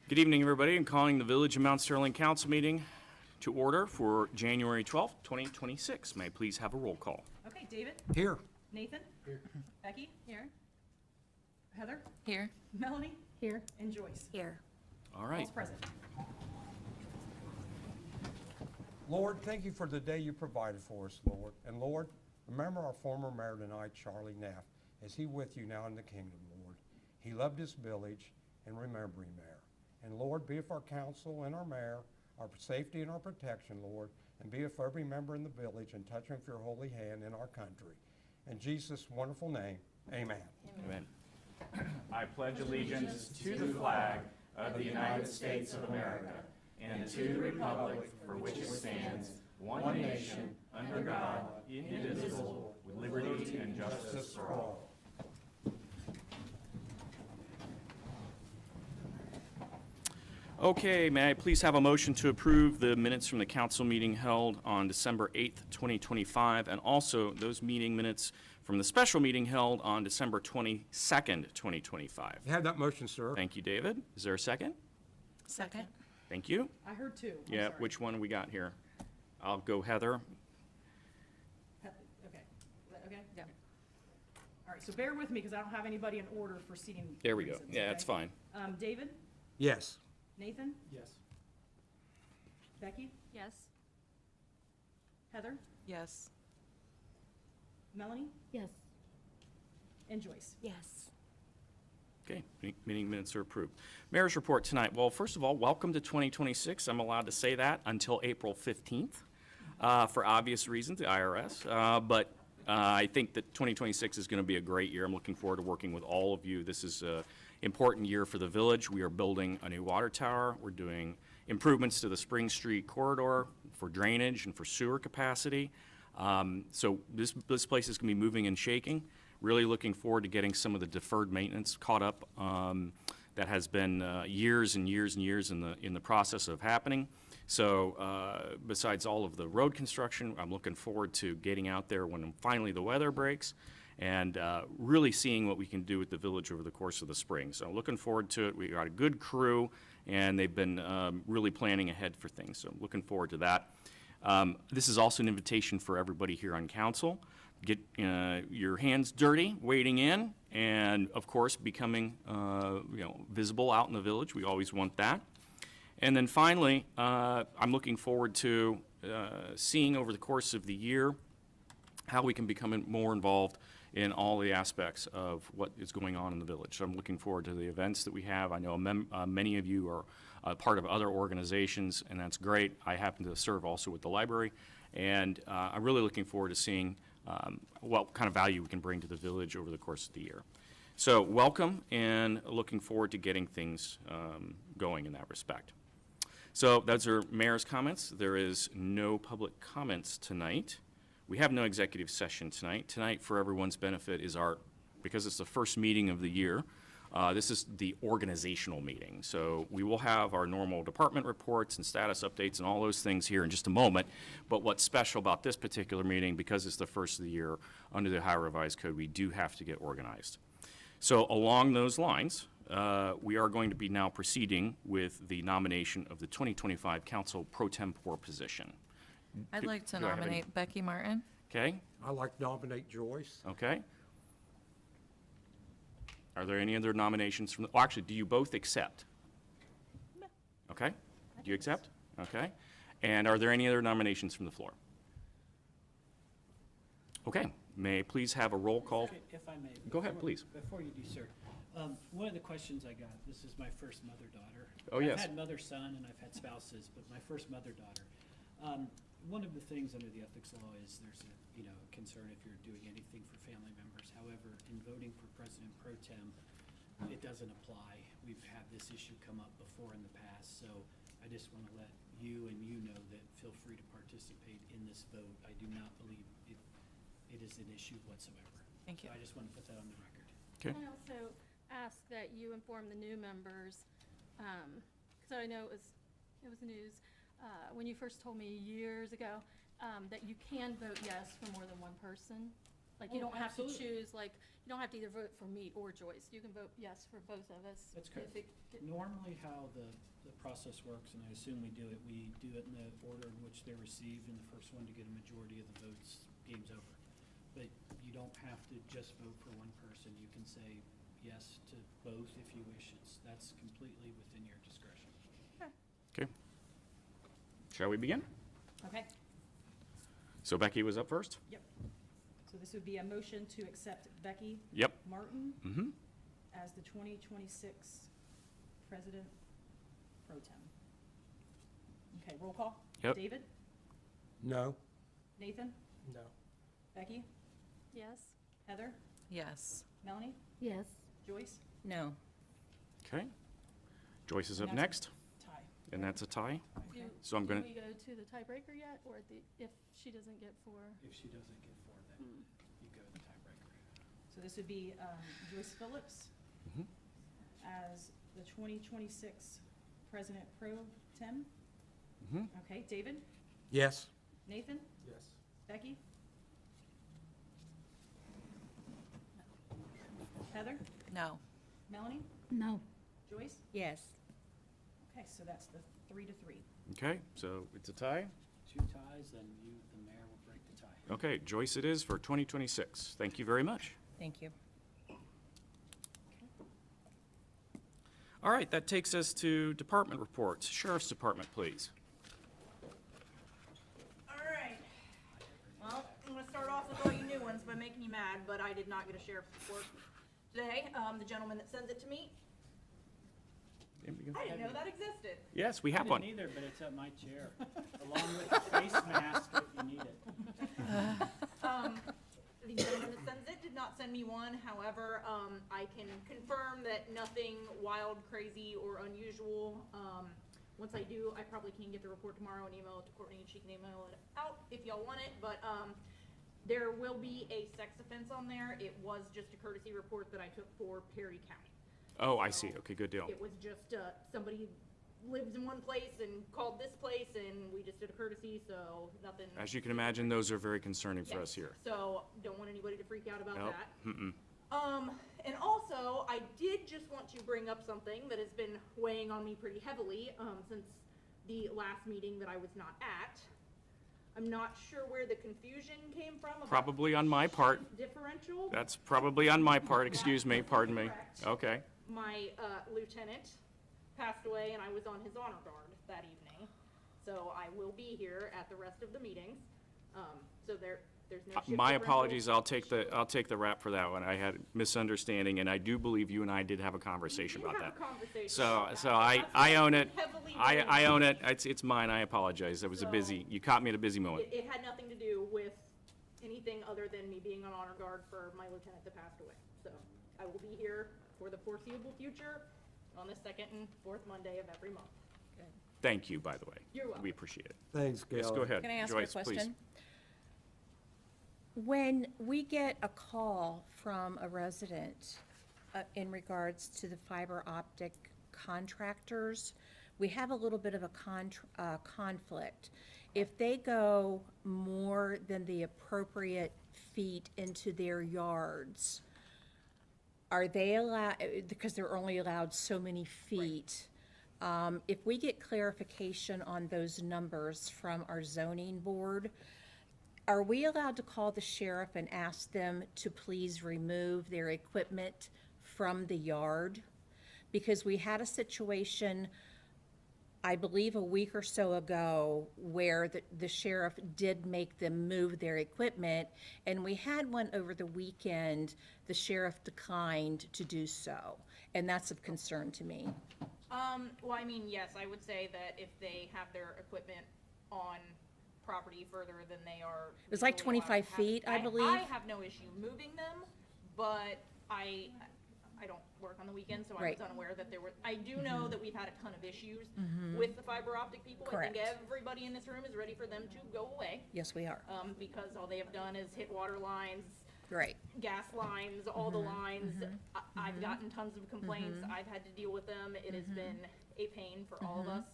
Good evening, everybody. I'm calling the Village of Mount Sterling Council meeting to order for January 12th, 2026. May I please have a roll call? Okay, David? Here. Nathan? Here. Becky? Here. Heather? Here. Melanie? Here. And Joyce? Here. All right. All's present. Lord, thank you for the day you provided for us, Lord. And Lord, remember our former mayor tonight, Charlie Neff. Is he with you now in the kingdom, Lord? He loved his village, and remember him, Mayor. And Lord, be with our council and our mayor, our safety and our protection, Lord, and be with every member in the village and touch him with your holy hand in our country. In Jesus' wonderful name, amen. Amen. I pledge allegiance to the flag of the United States of America and to the republic for which it stands, one nation, under God, indivisible, with liberty and justice for all. Okay, may I please have a motion to approve the minutes from the council meeting held on December 8th, 2025, and also those meeting minutes from the special meeting held on December 22nd, 2025. You have that motion, sir. Thank you, David. Is there a second? Second. Thank you. I heard two. I'm Yeah, sorry. which one we got here? I'll go Heather. Okay. Okay? Yeah. All right, so bear with me because I don't have anybody in order for seating There we go. reasons, Yeah, okay? that's fine. David? Yes. Nathan? Yes. Becky? Yes. Heather? Yes. Melanie? Yes. And Joyce? Yes. Okay, meeting minutes are approved. Mayor's report tonight. Well, first of all, welcome to 2026. I'm allowed to say that until April 15th for obvious reasons, the IRS. But I think that 2026 is going to be a great year. I'm looking forward to working with all of you. This is an important year for the village. We are building a new water tower. We're doing improvements to the Spring Street corridor for drainage and for sewer capacity. So this place is going to be moving and shaking. Really looking forward to getting some of the deferred maintenance caught up that has been years and years and years in the process of happening. So besides all of the road construction, I'm looking forward to getting out there when finally the weather breaks and really seeing what we can do with the village over the course of the spring. So looking forward to it. We got a good crew, and they've been really planning ahead for things. So looking forward to that. This is also an invitation for everybody here on council. Get your hands dirty, wading in, and of course becoming visible out in the village. We always want that. And then finally, I'm looking forward to seeing over the course of the year how we can become more involved in all the aspects of what is going on in the village. So I'm looking forward to the events that we have. I know many of you are part of other organizations, and that's great. I happen to serve also with the library, and I'm really looking forward to seeing what kind of value we can bring to the village over the course of the year. So welcome, and looking forward to getting things going in that respect. So those are mayor's comments. There is no public comments tonight. We have no executive session tonight. Tonight, for everyone's benefit, is because it's the first meeting of the year, this is the organizational meeting. So we will have our normal department reports and status updates and all those things here in just a moment. But what's special about this particular meeting, because it's the first of the year, under the Ohio Revised Code, we do have to get organized. So along those lines, we are going to be now proceeding with the nomination of the 2025 Council Pro Tempore position. I'd like to Do I have any- nominate Becky Martin. Okay, I'd like to nominate Joyce. okay. Are there any other nominations from, well, actually, do you both accept? Okay, do you accept? Okay. And are there any other nominations from the floor? Okay, may I please have a roll call? If I may. Go ahead, before- please. Before you do, sir, one of the questions I got, this is my first mother-daughter. Oh, yes. I've had mother-son and I've had spouses, but my first mother-daughter. One of the things under the ethics law is there's a, concern if you're doing anything for family members. However, in voting for President Pro Tem, it doesn't apply. We've had this issue come up before in the past, so I just want to let you and you know that feel free to participate in this vote. I do not believe it is an issue whatsoever. Thank you. So I just want to put that on the record. Okay. I also ask that you inform the new members, because I know it was news, when you first told me years ago, that you can vote yes for more than one person. Like, you Oh, don't have to absolutely. choose, like, you don't have to either vote for me or Joyce. You can vote yes for both of us. That's correct. if it- Normally, how the process works, and I assume we do it in the order in which they're received, and the first one to get a majority of the votes, game's over. But you don't have to just vote for one person. You can say yes to both if you wish. That's completely within your discretion. Okay. Shall we begin? Okay, So Becky was up first? yep. So this would be a motion to accept Becky Yep. Martin Mm-hmm. as the 2026 President Pro Tem. Okay, roll call? Yep. David? No? Nathan? No. Becky? Yes? Heather? Yes. Melanie? Yes. Joyce? No. Okay. Joyce is up And that's- next, Ty. and that's a tie. Okay. So I'm gonna, Do we go to the tiebreaker yet, or if she doesn't get 4? If she doesn't get 4, then you go to the tiebreaker. So this would be Joyce Phillips Mhm. as the 2026 President Pro Tem. Mhm. Okay, David? Yes. Nathan? Yes. Becky? Heather? No. Melanie? No. Joyce? Yes. Okay, so that's the 3-3. okay, so it's a tie. 2 ties, then the mayor, will break the tie. Okay, Joyce it is for 2026. Thank you very much. Thank you. All right, that takes us to department reports. Sheriff's Department, please. All right. Well, I'm gonna start off with all you new ones by making you mad, but I did not get a sheriff's report today. The gentleman that sends it to me, I didn't know that existed. Yes, we I have didn't one. either, but it's at my chair, along with the face mask if you need it. The gentleman that sends it did not send me one. However, I can confirm that nothing wild, crazy, or unusual. Once I do, I probably can get the report tomorrow and email it to Courtney, and she can email it out if y'all want it. But there will be a sex offense on there. It was just a courtesy report that I took for Perry County. Oh, I see. Okay, good deal. It was just somebody lives in one place and called this place, and we just did a courtesy, so nothing. As you can imagine, those are very concerning for Yes. us here. So don't want anybody to freak out about Nope. that. Mm-mm. And also, I did just want to bring up something that has been weighing on me pretty heavily, since the last meeting that I was not at. I'm not sure where the confusion came from about Probably on my part. differential. That's probably on my part. Excuse me, pardon me. Correct. Okay. My lieutenant passed away, and I was on his honor guard that evening. So I will be here at the rest of the meetings. So there's no shift My differential. apologies. I'll take the rap for that one. I had a misunderstanding, and I do believe you and I did have a conversation We about did have that. a conversation So, about that. so That's I why own it's it. heavily I weighing own on it. It's mine. I apologize. It was a So- busy, you caught me at a busy me. moment. It had nothing to do with anything other than me being on honor guard for my lieutenant that passed away. So I will be here for the foreseeable future on the second and fourth Monday of every month. Thank you, by the way. You're welcome. We appreciate it. Thanks, Gail. Yes, go ahead. Can I ask you a Joyce, please. question? When we get a call from a resident in regards to the fiber optic contractors, we have a little bit of a conflict. If they go more than the appropriate feet into their yards, are they allowed, because they're only allowed so many feet? If we get clarification on those numbers from our zoning board, are we allowed to call the sheriff and ask them to please remove their equipment from the yard? Because we had a situation, I believe a week or so ago, where the sheriff did make them move their equipment, and we had one over the weekend, the sheriff declined to do so, and that's of concern to me. Well, I mean, yes, I would say that if they have their equipment on property further than they are. It was like legally allowed to 25 have- feet, I I believe. have no issue moving them, but I don't work on the weekends, so I Right. was unaware that there were, I do know that we've had a ton of issues with the fiber optic people. I think Correct. everybody in this room is ready for them to go away, Yes, we are. because all they have done is hit water lines, Right. gas lines, all the lines. I've gotten tons of complaints. I've had to deal with them. It has been a pain for all of us.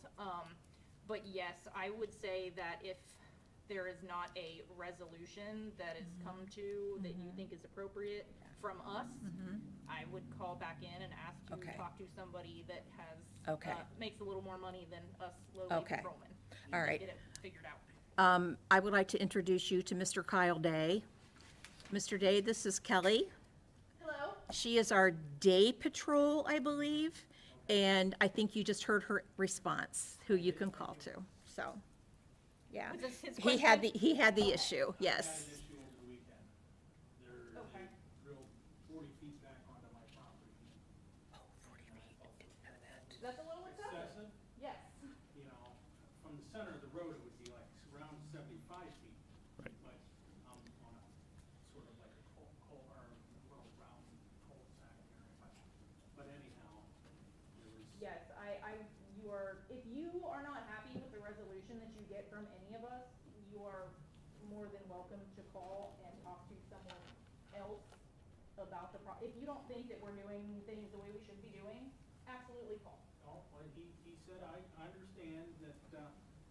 But yes, I would say that if there is not a resolution that has come to that you think is appropriate from us, I would call back in and ask to Okay. talk to somebody that has, Okay. makes a little more money than us lowly Okay. patrolmen. All right. Get it figured out. I would like to introduce you to Mr. Kyle Day. Mr. Day, this is Kelly. Hello? She is our day patrol, I believe, and I think you just heard her response, who you can call to, so, yeah. Was this his He had the issue, yes. Had an issue over the weekend. They're, Okay. they drilled 40 feet back onto my property. Is that a little excessive? Excessive, Yes. you know, from the center of the road, it would be like around 75 feet. Right. But I'm on a, sort of like a or a little round cul-de-sac area. But anyhow, there was. Yes, if you are not happy with the resolution that you get from any of us, you are more than welcome to call and talk to someone else about if you don't think that we're doing things the way we should be doing, absolutely call. Oh, well, he said, I understand that,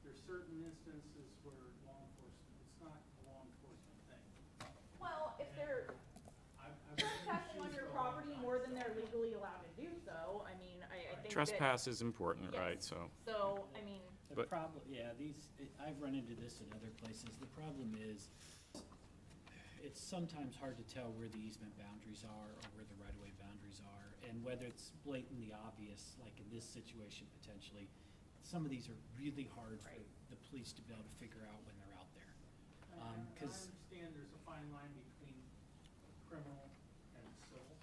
there's certain instances where law enforcement, it's not a law enforcement thing. Well, if they're I've trespassing on your property more than they're legally allowed to do so, I mean, I think that. Trespass is important, Yes. right, so. So, I mean, The But- problem, yeah, I've run into this in other places. The problem is, it's sometimes hard to tell where the easement boundaries are or where the right-of-way boundaries are. And whether it's blatantly obvious, like in this situation potentially, some of these are really hard for the police to be able to figure out when they're out there. I 'Cause understand there's a fine line between criminal and civil,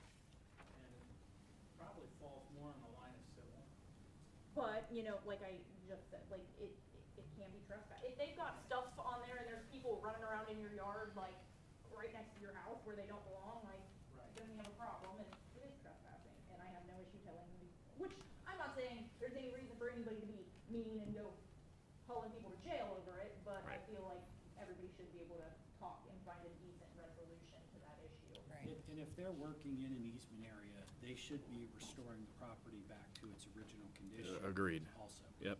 and it probably falls more on the line of civil. but, you know, like I just said, like, it can be trespass. If they've got stuff on there and there's people running around in your yard, like, right next to your house where they don't belong, like, Right. then we have a problem, and it is trespassing, and I have no issue telling them, which, I'm not saying there's any reason for anybody to be mean and go hauling people to jail over it, but I Right. feel like everybody should be able to talk and find a decent resolution to that issue. And if they're working in an easement area, they should be restoring the property back to its original condition. Agreed. Also. Yep.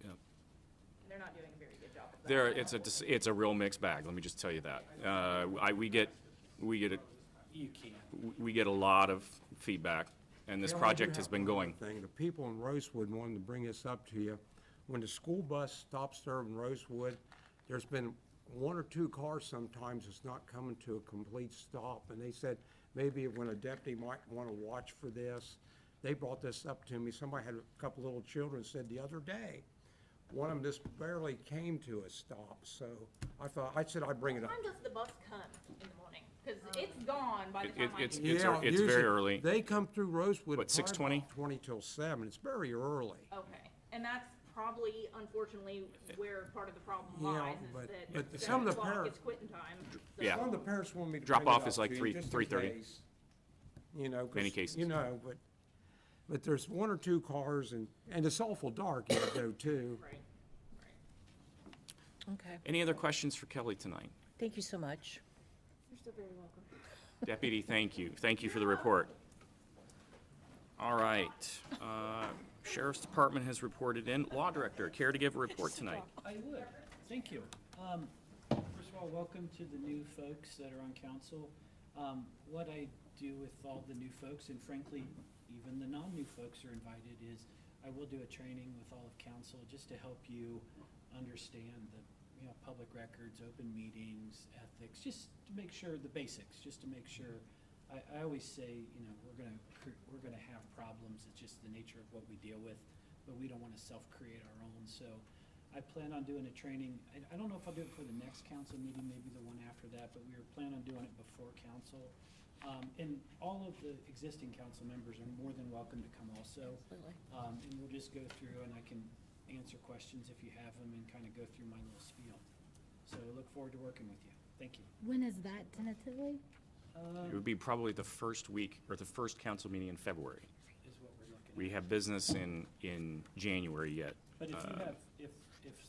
Yep. And they're not doing a very good job of that. There, it's a real mixed bag, let me just tell you that. We get You can't. a lot of feedback, and this Bill, I do project has have been one other going. thing. The people in Rosewood wanted to bring this up to you. When the school bus stops there in Rosewood, there's been one or two cars sometimes that's not coming to a complete stop. And they said maybe when a deputy might want to watch for this. They brought this up to me. Somebody had a couple little children said the other day, one of them just barely came to a stop. So I said I'd bring it up. What time does the bus come in the morning? Because it's gone by the time I It's get very Yeah, usually early. They come through Rosewood. What, probably 6:20? about 20 till 7. It's very early. Okay, and that's probably unfortunately where part of the problem Yeah, lies, but- is but that some of the 7 o'clock parents- is quitting time. So- Yeah. Some of the parents want me to Drop bring it off up is like to you, 3 just in 3:30. case. You know, 'cause, Many cases. You know, but there's one or two cars and it's awful dark yet though too. Right, right. Okay, Any other questions for Kelly tonight? thank you so much. You're still very welcome. Deputy, thank you. Thank you for the report. All right. Sheriff's Department has reported in. Law Director, care to give a report tonight? I would, thank you. First of all, welcome to the new folks that are on council. What I do with all the new folks, and frankly, even the non-new folks are invited, is I will do a training with all of council just to help you understand the, public records, open meetings, ethics, just to make sure, the basics, just to make sure. I always say, we're gonna have problems, it's just the nature of what we deal with, but we don't wanna self-create our own, so I plan on doing a training, I don't know if I'll do it for the next council meeting, maybe the one after that, but we were planning on doing it before council. And all of the existing council members are more than welcome to come also. Absolutely. And we'll just go through and I can answer questions if you have them and kind of go through my little spiel. So I look forward to working with you. Thank you. When is that tentatively? It would be probably the first week, or the first council meeting in February. Is what we're looking at. We have business in January yet. But if you have, if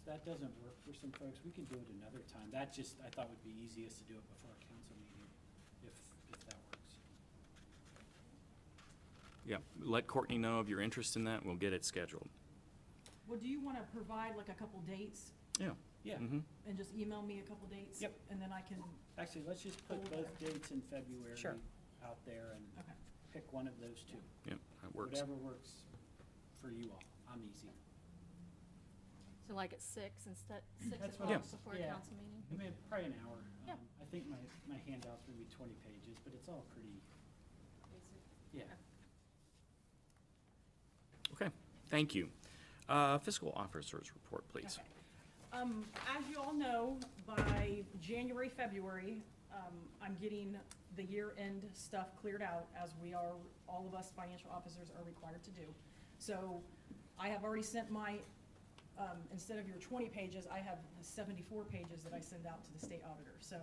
that doesn't work for some folks, we can do it another time. That just, I thought would be easiest to do it before a council meeting, if that works. Yeah, let Courtney know of your interest in that, and we'll get it scheduled. Well, do you wanna provide like a couple dates Yeah. Yeah. Mhm. And just email me a couple dates? Yep. And then I can, Actually, let's just put both dates in February Sure. out there and okay. pick one of those two. Yeah, that works. Whatever works for you all. I'm easy. So like at 6 instead, 6 That's what o'clock I'm- before yeah. council meeting? I mean, probably an hour. Yeah. I think my handout's gonna be 20 pages, but it's all pretty, yeah. Okay, thank you. Fiscal officers report, please. Okay. As you all know, by January, February, I'm getting the year-end stuff cleared out, as we are, all of us financial officers are required to do. So I have already sent my, instead of your 20 pages, I have the 74 pages that I send out to the state auditor. So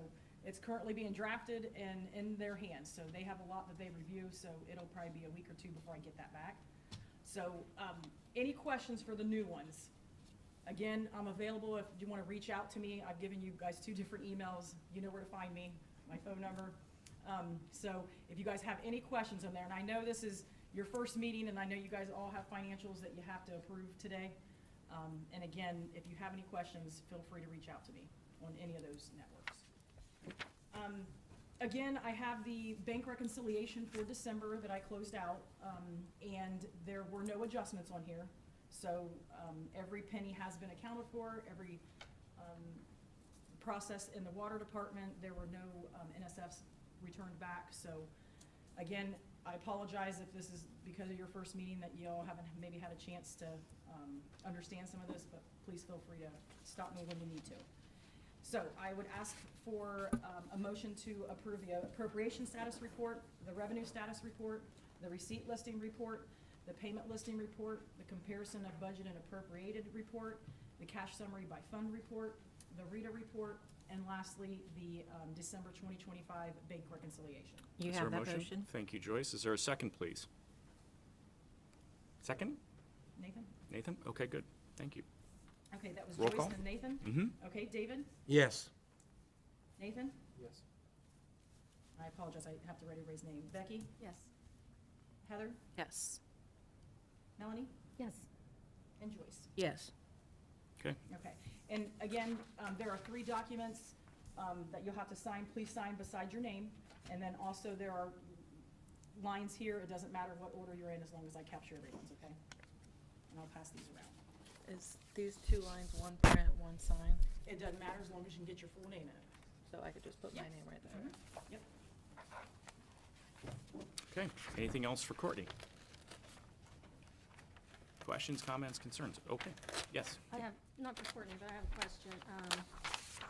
it's currently being drafted and in their hands, so they have a lot that they review, so it'll probably be a week or two before I get that back. So, any questions for the new ones? Again, I'm available if you want to reach out to me. I've given you guys 2 different emails. You know where to find me, my phone number. So if you guys have any questions on there, and I know this is your first meeting, and I know you guys all have financials that you have to approve today. And again, if you have any questions, feel free to reach out to me on any of those networks. Again, I have the bank reconciliation for December that I closed out, and there were no adjustments on here. So, every penny has been accounted for, every, process in the water department, there were no, NSFs returned back. So, again, I apologize if this is because of your first meeting that you all haven't maybe had a chance to, understand some of this, but please feel free to stop me when you need to. So I would ask for a motion to approve the appropriation status report, the revenue status report, the receipt listing report, the payment listing report, the comparison of budget and appropriated report, the cash summary by fund report, the RETA report, and lastly, the December 2025 bank reconciliation. You Is there have a that motion? Thank you, Joyce. Is there a second, please? Second? Nathan? Nathan? Okay, good. Thank you. Okay, that was Roll Joyce call. and Nathan? Mm-hmm. Okay, David? Yes. Nathan? Yes. I apologize, I have to write everybody's name. Becky? Yes. Heather? Yes. Melanie? Yes. And Joyce? Yes. Okay. Okay, and again, there are 3 documents that you'll have to sign, please sign beside your name. And then also there are lines here, it doesn't matter what order you're in as long as I capture everyone's, okay? And I'll pass these around. Is these 2 lines one print, one sign? It doesn't matter as long as you can get your full name in it. So I could just put my Yep. name right there. Yep. Okay. Anything else for Courtney? Questions, comments, concerns? Okay. Yes. I have, not for Courtney, but I have a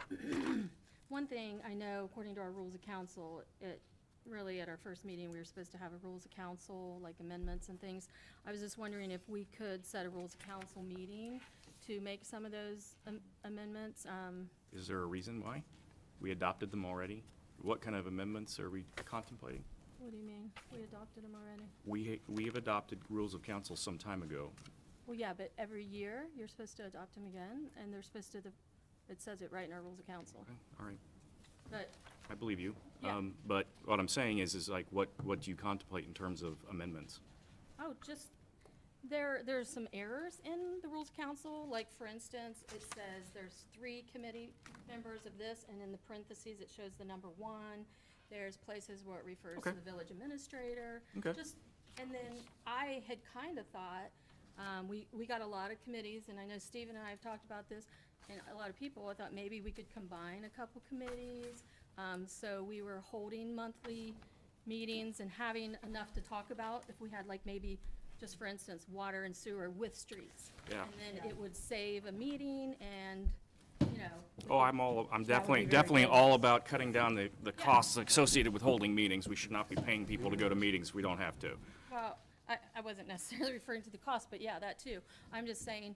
question. One thing I know, according to our rules of council, really at our first meeting, we were supposed to have a rules of council, like amendments and things. I was just wondering if we could set a rules of council meeting to make some of those amendments. Is there a reason why? We adopted them already? What kind of amendments are we contemplating? What do you mean? We adopted them already? We have adopted rules of council some time ago. Well, yeah, but every year, you're supposed to adopt them again, and they're supposed to, it says it right in our rules of council. Okay, all right. But, I believe you. Yeah. But what I'm saying is like, what do you contemplate in terms of amendments? oh, just, there's some errors in the rules of council. Like, for instance, it says there's 3 committee members of this, and in the parentheses, it shows the number 1. There's places where it refers to Okay. the village administrator. Okay. Just, and then I had kind of thought, we got a lot of committees, and I know Steve and I have talked about this, and a lot of people, I thought maybe we could combine a couple committees. So we were holding monthly meetings and having enough to talk about, if we had like maybe, just for instance, water and sewer with streets. Yeah. And then it would save a meeting and, you know. Oh, I'm definitely, very definitely good. all about cutting down the costs associated with holding meetings. We should not be paying people to go to meetings if we don't have to. Well, I wasn't necessarily referring to the cost, but yeah, that too. I'm just saying,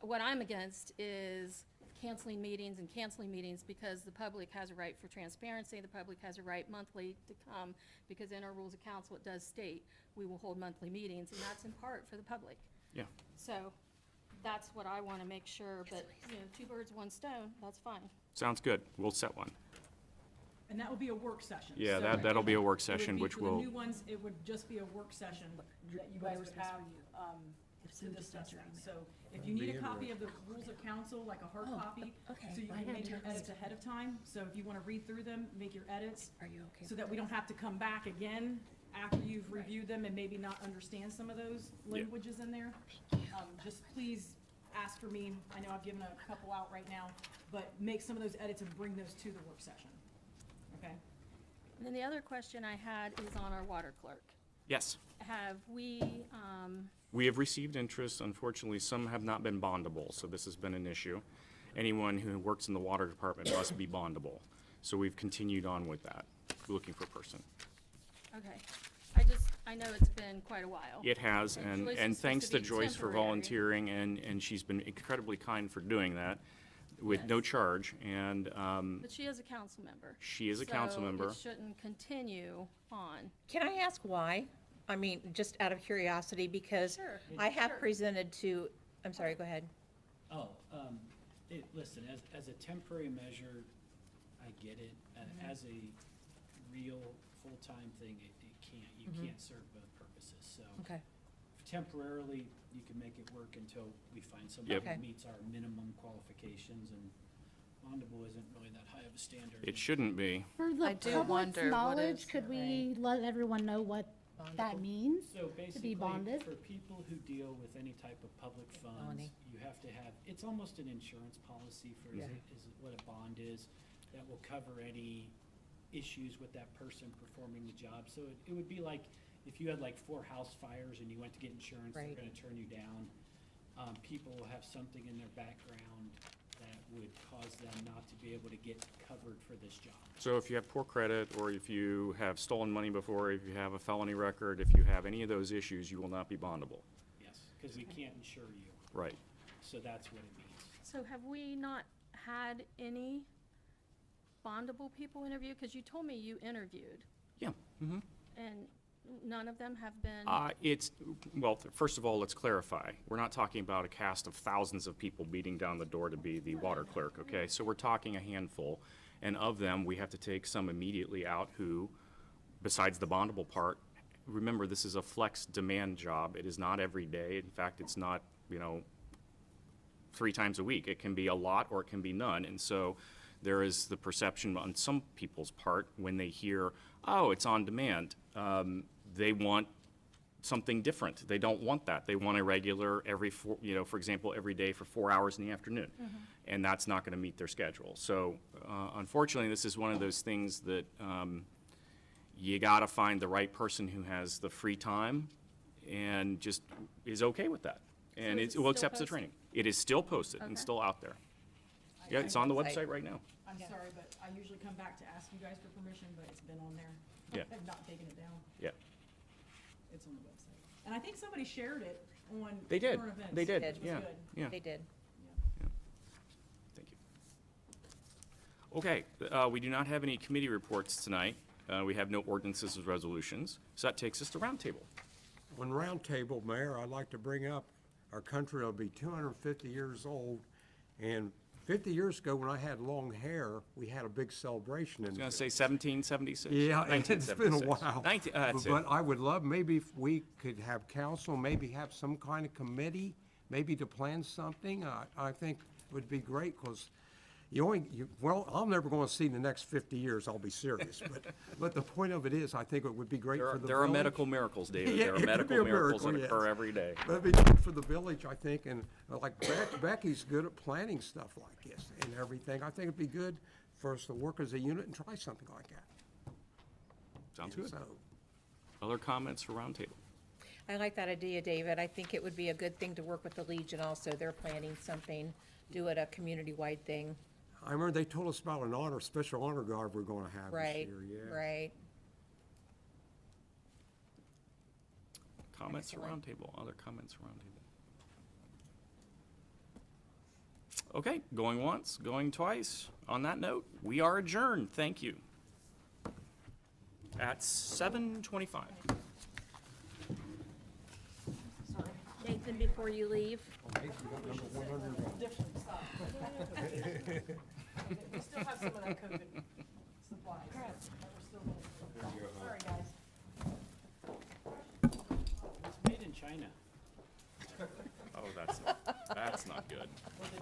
what I'm against is canceling meetings because the public has a right for transparency, the public has a right monthly to come, because in our rules of council, it does state we will hold monthly meetings, and that's in part for the public. Yeah. So, that's what I wanna make sure, but, 2 birds, 1 stone, that's fine. Sounds good. We'll set one. And that will be a work session. Yeah, So that'll be a work it would session, be which for will, the new ones, it would just be a work session that you guys would have, to discuss that. So if you need a copy of the rules of council, like a hard copy, okay. so you can make your edits ahead of time. So if you want to read through them, make your edits, Are you okay? so that we don't have to come back again after you've reviewed them and maybe not understand some of those languages in there. Just please ask for me. I know I've given a couple out right now, but make some of those edits and bring those to the work session. Okay? And then the other question I had is on our water clerk. Yes. Have we, We have received interest. Unfortunately, some have not been bondable, so this has been an issue. Anyone who works in the water department must be bondable. So we've continued on with that, looking for a person. okay, I know it's been quite a while. It has, And Joyce and is supposed thanks to to be Joyce for temporary. volunteering, and she's been incredibly kind for doing that with no Yes. charge, and But she is a council member. she is a council member. So it shouldn't continue on. Can I ask why? I mean, just out of curiosity, because Sure, I have sure. presented to, I'm sorry, go ahead. Oh, listen, as a temporary measure, I get it. As a real full-time thing, you can't serve both purposes. So Okay. temporarily, you can make it work until we find Yep. somebody Okay. who meets our minimum qualifications, and bondable isn't really that high of a standard. It shouldn't be. For I the do public's wonder what knowledge, is could we let everyone know what that means? So be basically, bonded? for people who deal with any type of public funds, Bonnie. you have to have, it's almost an insurance policy for, Yeah. is it what a bond is, that will cover any issues with that person performing the job. So it would be like, if you had like 4 house fires and you went to get insurance, they're Right. gonna turn you down. People will have something in their background that would cause them not to be able to get covered for this job. So if you have poor credit, or if you have stolen money before, if you have a felony record, if you have any of those issues, you will not be bondable. Yes, because we can't insure you, Right. so that's what it means. So have we not had any bondable people interview? Because you told me you interviewed, Yeah. Mm-hmm. and none of them have been. First of all, let's clarify. We're not talking about a cast of thousands of people beating down the door to be the water clerk, okay? So we're talking a handful, and of them, we have to take some immediately out who, besides the bondable part, remember, this is a flex demand job. It is not every day. In fact, it's not, 3 times a week. It can be a lot or it can be none. And so there is the perception on some people's part when they hear, oh, it's on demand. They want something different. They don't want that. They want a regular for example, every day for 4 hours in the afternoon. And that's not going to meet their schedule. So unfortunately, this is one of those things that you got to find the right person who has the free time and just is okay with that. And is it it will still accept the posted? training. It is still posted and Okay. still out there. Yeah, it's on the website right now. I'm sorry, but I usually come back to ask you guys for permission, but it's been on there. Yeah. I've not taken it down. Yeah. It's on the website. And I think somebody shared it on They did. current events. They did. Did. Which was Yeah. good. Yeah. They did. Thank you. Okay, we do not have any committee reports tonight. We have no ordinances or resolutions. So that takes us to roundtable. On Roundtable, Mayor, I'd like to bring up, our country will be 250 years old, and 50 years ago, when I had long hair, we had a big celebration in I was the going to say 1776. Yeah, it's been a 1976. while. That's it. But I would love, maybe if we could have council, maybe have some kind of committee, maybe to plan something. I think it would be great, because I'm never going to see the next 50 years, I'll be serious. But the point of it is, I think it would be great for the village. There are medical miracles, David. Yeah, There it are could medical be a miracles that miracle, occur yes. every day. That'd be good for the village, I think, and like Becky's good at planning stuff like this and everything. I think it'd be good for us to work as a unit and try something like that. Sounds good. So, Other comments for roundtable? I like that idea, David. I think it would be a good thing to work with the Legion also. They're planning something, do it a community-wide thing. I remember they told us about an special honor guard we're going to have this Right, year, yeah. right. Comments for Excellent. roundtable? Other comments for roundtable? Okay, going once, going twice. On that note, we are adjourned. Thank you. At 7:25. Sorry. Nathan, before you leave, Different stuff. We still have some of that COVID supplies. that we're still Sorry, guys. It's made in China. good. or the